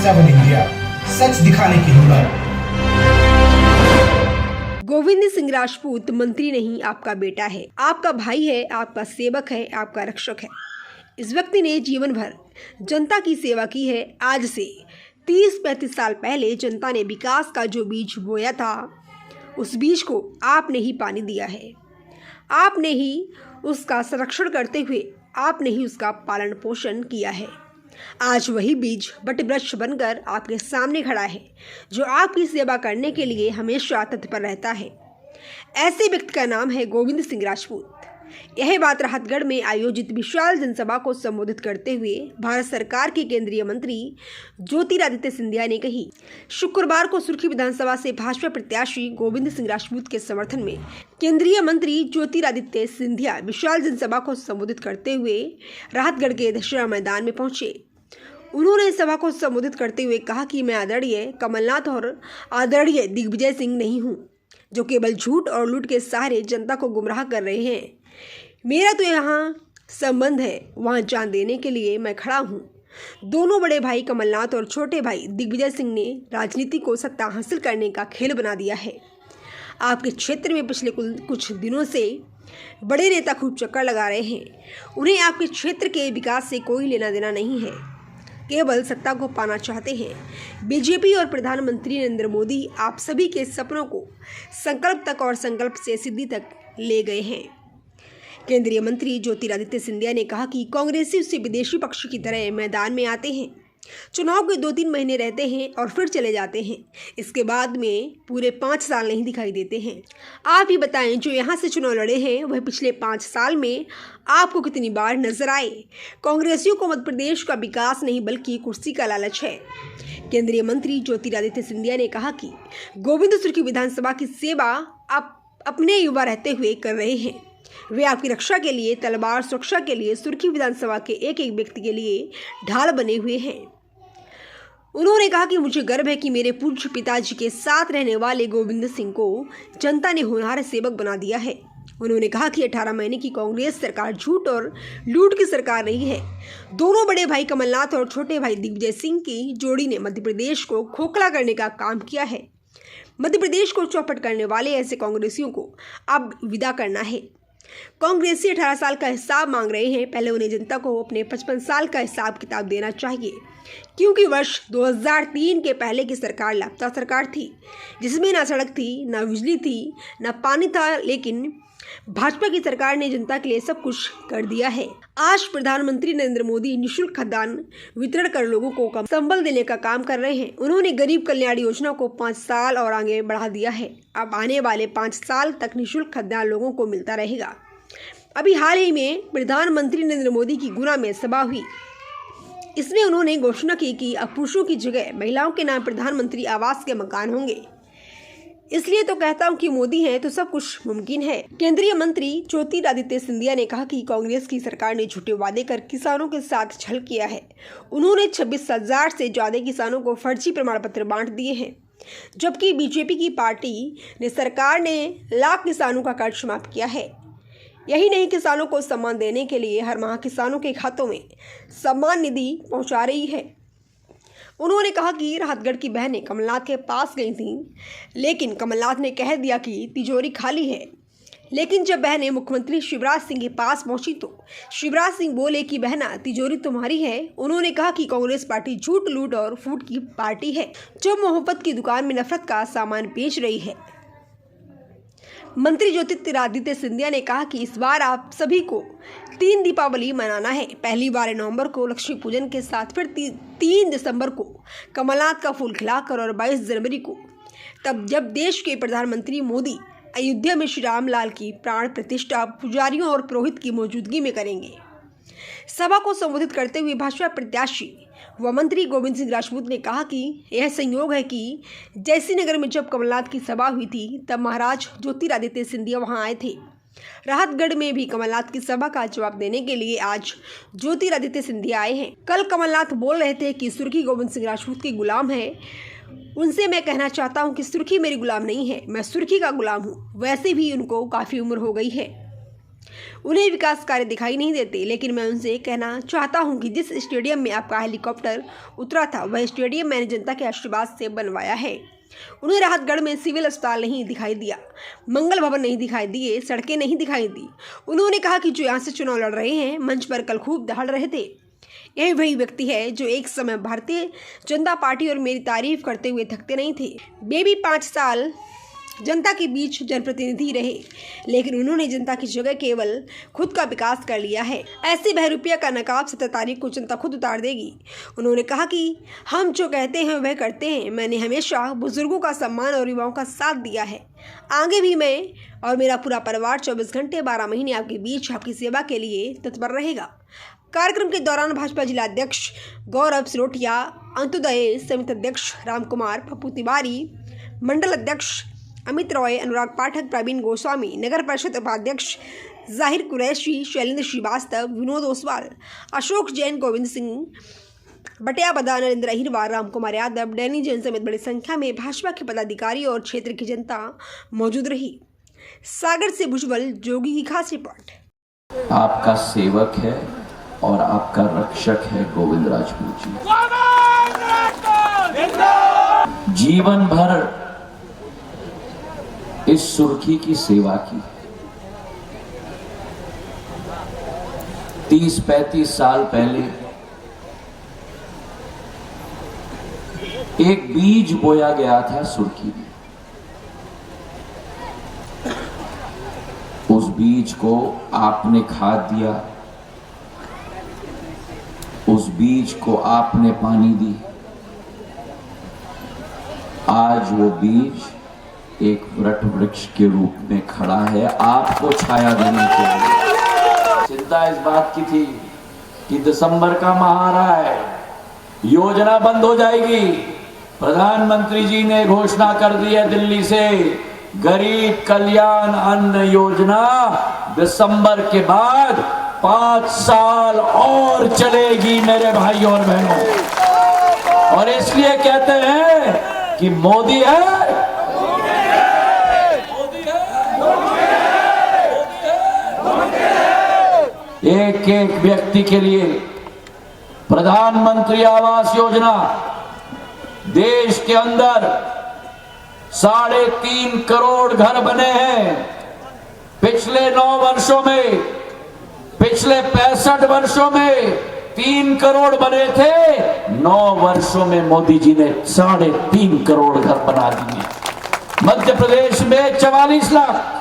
7 India, सच दिखाने की हिम्मत। गोविंद सिंह राजपूत मंत्री नहीं, आपका बेटा है, आपका भाई है, आपका सेवक है, आपका रक्षक है। इस व्यक्ति ने जीवन भर जनता की सेवा की है। आज से 30-35 साल पहले जनता ने विकास का जो बीज बोया था, उस बीज को आपने ही पानी दिया है। आपने ही उसका संरक्षण करते हुए आपने ही उसका पालन पोषण किया है। आज वही बीज वटवृक्ष बनकर आपके सामने खड़ा है, जो आपकी सेवा करने के लिए हमेशा तत्पर रहता है। ऐसे व्यक्ति का नाम है गोविंद सिंह राजपूत। यह बात राहतगढ़ में आयोजित विशाल जनसभा को संबोधित करते हुए भारत सरकार के केंद्रीय मंत्री ज्योतिरादित्य सिंधिया ने कही। शुक्रवार को सुर्खी विधानसभा से भाजपा प्रत्याशी गोविंद सिंह राजपूत के समर्थन में केंद्रीय मंत्री ज्योतिरादित्य सिंधिया विशाल जनसभा को संबोधित करते हुए राहतगढ़ के दशहरा मैदान में पहुंचे। उन्होंने सभा को संबोधित करते हुए कहा कि मैं आदरणीय कमलनाथ और आदरणीय दिग्विजय सिंह नहीं हूं, जो केवल झूठ और लूट के सहारे जनता को गुमराह कर रहे हैं। मेरा तो यहाँ संबंध है, वहाँ जान देने के लिए मैं खड़ा हूँ। दोनों बड़े भाई कमलनाथ और छोटे भाई दिग्विजय सिंह ने राजनीति को सत्ता हासिल करने का खेल बना दिया है। आपके क्षेत्र में पिछले कुछ दिनों से बड़े नेता खूब चक्कर लगा रहे हैं। उन्हें आपके क्षेत्र के विकास से कोई लेना देना नहीं है, केवल सत्ता को पाना चाहते हैं। बीजेपी और प्रधानमंत्री नरेंद्र मोदी आप सभी के सपनों को संकल्प तक और संकल्प से सिद्धि तक ले गए हैं। केंद्रीय मंत्री ज्योतिरादित्य सिंधिया ने कहा कि कांग्रेसी उससे विदेशी पक्ष की तरह मैदान में आते हैं, चुनाव के 2-3 महीने रहते हैं और फिर चले जाते हैं। इसके बाद में पूरे 5 साल नहीं दिखाई देते हैं। आप ही बताएं, जो यहाँ से चुनाव लड़े हैं वह पिछले 5 साल में आपको कितनी बार नजर आए? कांग्रेसियों को मध्य प्रदेश का विकास नहीं बल्कि कुर्सी का लालच है। केंद्रीय मंत्री ज्योतिरादित्य सिंधिया ने कहा कि गोविंद सुर्खी विधानसभा की सेवा आप अपने युवा रहते हुए कर रहे हैं। वे आपकी रक्षा के लिए, तलवार सुरक्षा के लिए सुर्खी विधानसभा के एक एक व्यक्ति के लिए ढाल बने हुए हैं। उन्होंने कहा कि मुझे गर्व है कि मेरे पूज्य पिताजी के साथ रहने वाले गोविंद सिंह को जनता ने होनहार सेवक बना दिया है। उन्होंने कहा कि 18 महीने की कांग्रेस सरकार झूठ और लूट की सरकार नहीं है। दोनों बड़े भाई कमलनाथ और छोटे भाई दिग्विजय सिंह की जोड़ी ने मध्य प्रदेश को खोखला करने का काम किया है। मध्य प्रदेश को चौपट करने वाले ऐसे कांग्रेसियों को अब विदा करना है। कांग्रेसी 18 साल का हिसाब मांग रहे हैं। पहले उन्हें जनता को अपने 55 साल का हिसाब किताब देना चाहिए, क्योंकि वर्ष 2003 के पहले की सरकार लापता सरकार थी, जिसमें ना सड़क थी, ना बिजली थी, ना पानी था। लेकिन भाजपा की सरकार ने जनता के लिए सब कुछ कर दिया है। आज प्रधानमंत्री नरेंद्र मोदी निःशुल्क खाद्यान्न वितरण कर लोगों को संबल देने का काम कर रहे हैं। उन्होंने गरीब कल्याण योजना को 5 साल और आगे बढ़ा दिया है। अब आने वाले 5 साल तक निःशुल्क खाद्यान्न लोगों को मिलता रहेगा। अभी हाल ही में प्रधानमंत्री नरेंद्र मोदी की गुना में सभा हुई। इसमें उन्होंने घोषणा की कि अब पुरुषों की जगह महिलाओं के नाम प्रधानमंत्री आवास के मकान होंगे। इसलिए तो कहता हूं कि मोदी हैं तो सब कुछ मुमकिन है। केंद्रीय मंत्री ज्योतिरादित्य सिंधिया ने कहा कि कांग्रेस की सरकार ने झूठे वादे कर किसानों के साथ छल किया है। उन्होंने 26,000 से ज्यादा किसानों को फर्जी प्रमाण पत्र बांट दिए हैं, जबकि बीजेपी की पार्टी ने सरकार ने लाख किसानों का कर्ज माफ किया है। यही नहीं, किसानों को सम्मान देने के लिए हर माह किसानों के खातों में सम्मान निधि पहुंचा रही है। उन्होंने कहा कि राहतगढ़ की बहनें कमलनाथ के पास गई थीं, लेकिन कमलनाथ ने कह दिया कि तिजोरी खाली है। लेकिन जब बहनें मुख्यमंत्री शिवराज सिंह के पास पहुंची तो शिवराज सिंह बोले कि बहना, तिजोरी तुम्हारी है। उन्होंने कहा कि कांग्रेस पार्टी झूठ, लूट और फूट की पार्टी है, जो मोहब्बत की दुकान में नफरत का सामान बेच रही है। मंत्री ज्योतिरादित्य सिंधिया ने कहा कि इस बार आप सभी को 3 दीपावली मनाना है। पहली 12 नवंबर को लक्ष्मी पूजन के साथ, फिर 3 दिसंबर को कमलनाथ का फूल खिलाकर और 22 जनवरी को तब जब देश के प्रधानमंत्री मोदी अयोध्या में श्री राम लाल की प्राण प्रतिष्ठा पुजारियों और पुरोहित की मौजूदगी में करेंगे। सभा को संबोधित करते हुए भाजपा प्रत्याशी व मंत्री गोविंद सिंह राजपूत ने कहा कि यह संयोग है कि जयसिंहनगर में जब कमलनाथ की सभा हुई थी, तब महाराज ज्योतिरादित्य सिंधिया वहां आए थे। राहतगढ़ में भी कमलनाथ की सभा का जवाब देने के लिए आज ज्योतिरादित्य सिंधिया आए हैं। कल कमलनाथ बोल रहे थे कि सुर्खी गोविंद सिंह राजपूत की गुलाम है। उनसे मैं कहना चाहता हूं कि सुर्खी मेरी गुलाम नहीं है, मैं सुर्खी का गुलाम हूं। वैसे भी उनको काफ़ी उम्र हो गई है। उन्हें विकास कार्य दिखाई नहीं देते, लेकिन मैं उनसे कहना चाहता हूं कि जिस स्टेडियम में आपका हेलीकॉप्टर उतरा था वह स्टेडियम मैंने जनता के आशीर्वाद से बनवाया है। उन्हें राहतगढ़ में सिविल अस्पताल नहीं दिखाई दिया, मंगल भवन नहीं दिखाई दिए, सड़कें नहीं दिखाई दी। उन्होंने कहा कि जो यहाँ से चुनाव लड़ रहे हैं मंच पर कल खूब दहाड़ रहे थे, यही वही व्यक्ति है जो एक समय भारतीय जनता पार्टी और मेरी तारीफ करते हुए थकते नहीं थे। बेबी 5 साल जनता के बीच जनप्रतिनिधि रहे, लेकिन उन्होंने जनता की जगह केवल खुद का विकास कर लिया है। ऐसे बहरूपिया का नकाब 17 तारीख को जनता खुद उतार देगी। उन्होंने कहा कि हम जो कहते हैं वह करते हैं। मैंने हमेशा बुजुर्गों का सम्मान और युवाओं का साथ दिया है। आगे भी मैं और मेरा पूरा परिवार 24 घंटे 12 महीने आपके बीच आपकी सेवा के लिए तत्पर रहेगा। कार्यक्रम के दौरान भाजपा जिला अध्यक्ष गौरव सिरोठिया, अंत्योदय समिति अध्यक्ष राम कुमार, पप्पू तिवारी, मंडल अध्यक्ष अमित रॉय, अनुराग पाठक, प्रवीण गोस्वामी, नगर परिषद उपाध्यक्ष जाहिर कुरैशी, शैलेंद्र श्रीवास्तव, विनोद ओसवाल, अशोक जैन, गोविंद सिंह बटियाबदा, नरेंद्र अहिरवार, राम कुमार यादव, डैनी जैन समेत बड़ी संख्या में भाजपा के पदाधिकारी और क्षेत्र की जनता मौजूद रही। सागर से भुजबल जोगी की खास रिपोर्ट। आपका सेवक है और आपका रक्षक है गोविंद राजपूत जी। जीवन भर इस सुर्खी की सेवा की। 30-35 साल पहले एक बीज बोया गया था सुर्खी में। उस बीज को आपने खाद दिया, उस बीज को आपने पानी दी। आज वो बीज एक वट वृक्ष के रूप में खड़ा है, आपको छाया देने के लिए। चिंता इस बात की थी कि दिसंबर का माह आ रहा है, योजना बंद हो जाएगी। प्रधानमंत्री जी ने घोषणा कर दी है दिल्ली से, गरीब कल्याण अन्न योजना दिसंबर के बाद 5 साल और चलेगी मेरे भाई और बहनों। और इसलिए कहते हैं कि मोदी है, एक एक व्यक्ति के लिए प्रधानमंत्री आवास योजना देश के अंदर 3.5 करोड़ घर बने हैं। पिछले 9 वर्षों में, पिछले 65 वर्षों में 3 करोड़ बने थे। 9 वर्षों में मोदी जी ने 3.5 करोड़ घर बना दिए। मध्य प्रदेश में 44 लाख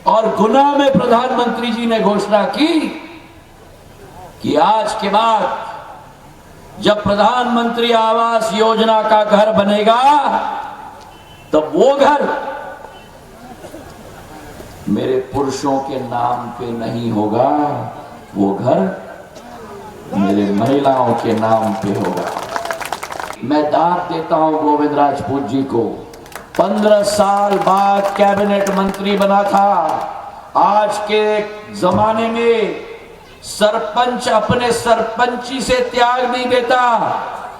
और गुना में प्रधानमंत्री जी ने घोषणा की कि आज के बाद जब प्रधानमंत्री आवास योजना का घर बनेगा तब वो घर मेरे पुरुषों के नाम पे नहीं होगा, वो घर मेरे महिलाओं के नाम पे होगा। मैं दाद देता हूं गोविंद राजपूत जी को। 15 साल बाद कैबिनेट मंत्री बना था। आज के जमाने में सरपंच अपने सरपंची से त्याग नहीं देता।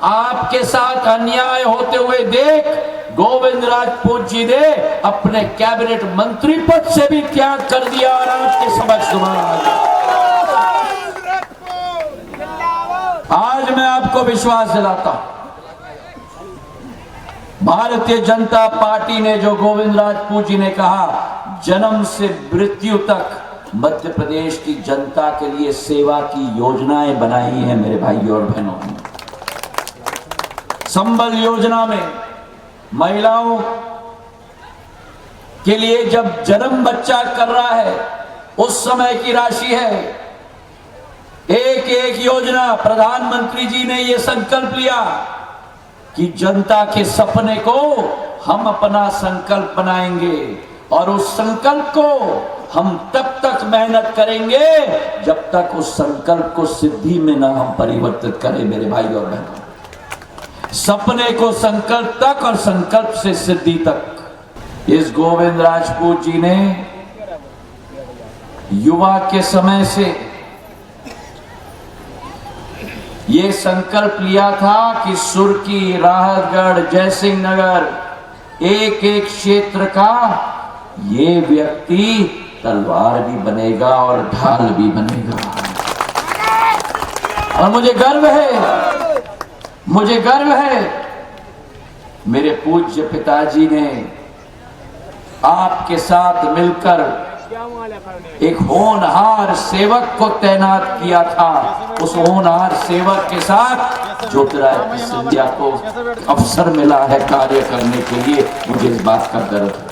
आपके साथ अन्याय होते हुए देख गोविंद राजपूत जी ने अपने कैबिनेट मंत्री पद से भी त्याग कर दिया और आपके समक्ष दोबारा आ गया। आज मैं आपको विश्वास दिलाता हूं, भारतीय जनता पार्टी ने जो गोविंद राजपूत जी ने कहा, जन्म से मृत्यु तक मध्य प्रदेश की जनता के लिए सेवा की योजनाएं बनाई हैं मेरे भाई और बहनों। संबल योजना में महिलाओं के लिए जब जन्म बच्चा कर रहा है उस समय की राशि है। एक एक योजना प्रधानमंत्री जी ने यह संकल्प लिया कि जनता के सपने को हम अपना संकल्प बनाएंगे और उस संकल्प को हम तब तक मेहनत करेंगे जब तक उस संकल्प को सिद्धि में ना हम परिवर्तित करें मेरे भाई और बहनों। सपने को संकल्प तक और संकल्प से सिद्धि तक। इस गोविंद राजपूत जी ने युवा के समय से ये संकल्प लिया था कि सुर्खी, राहतगढ़, जयसिंह नगर एक एक क्षेत्र का ये व्यक्ति तलवार भी बनेगा और ढाल भी बनेगा। और मुझे गर्व है मेरे पूज्य पिताजी ने आपके साथ मिलकर एक होनहार सेवक को तैनात किया था। उस होनहार सेवक के साथ ज्योतिरादित्य सिंधिया को अवसर मिला है कार्य करने के लिए। मुझे इस बात का गर्व है।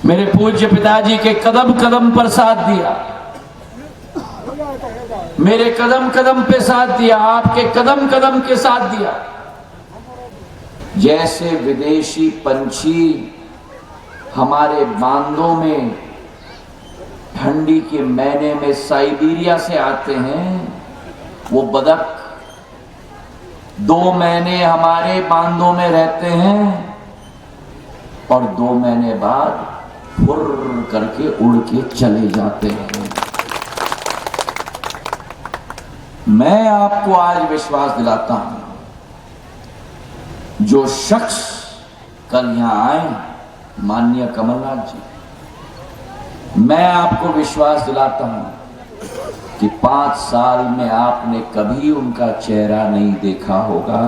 मेरे पूज्य पिताजी के कदम कदम पर साथ दिया, मेरे कदम कदम पे साथ दिया, आपके कदम कदम के साथ दिया। जैसे विदेशी पंछी हमारे बांधों में ठंडी के महीने में साइबेरिया से आते हैं, वो बदक 2 महीने हमारे बांधों में रहते हैं और 2 महीने बाद फुर्र करके उड़ के चले जाते हैं। मैं आपको आज विश्वास दिलाता हूं, जो शख्स कल यहां आए माननीय कमलनाथ जी, मैं आपको विश्वास दिलाता हूं कि 5 साल में आपने कभी उनका चेहरा नहीं देखा होगा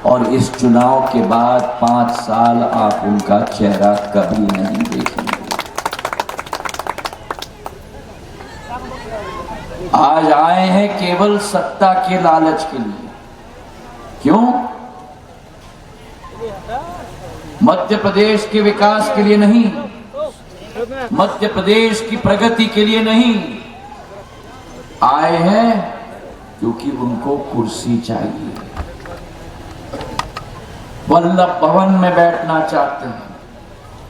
और इस चुनाव के बाद 5 साल आप उनका चेहरा कभी नहीं देखेंगे। आज आए हैं केवल सत्ता के लालच के लिए। क्यों? मध्य प्रदेश के विकास के लिए नहीं, मध्य प्रदेश की प्रगति के लिए नहीं, आए हैं क्योंकि उनको कुर्सी चाहिए, वल्लभ भवन में बैठना चाहते हैं।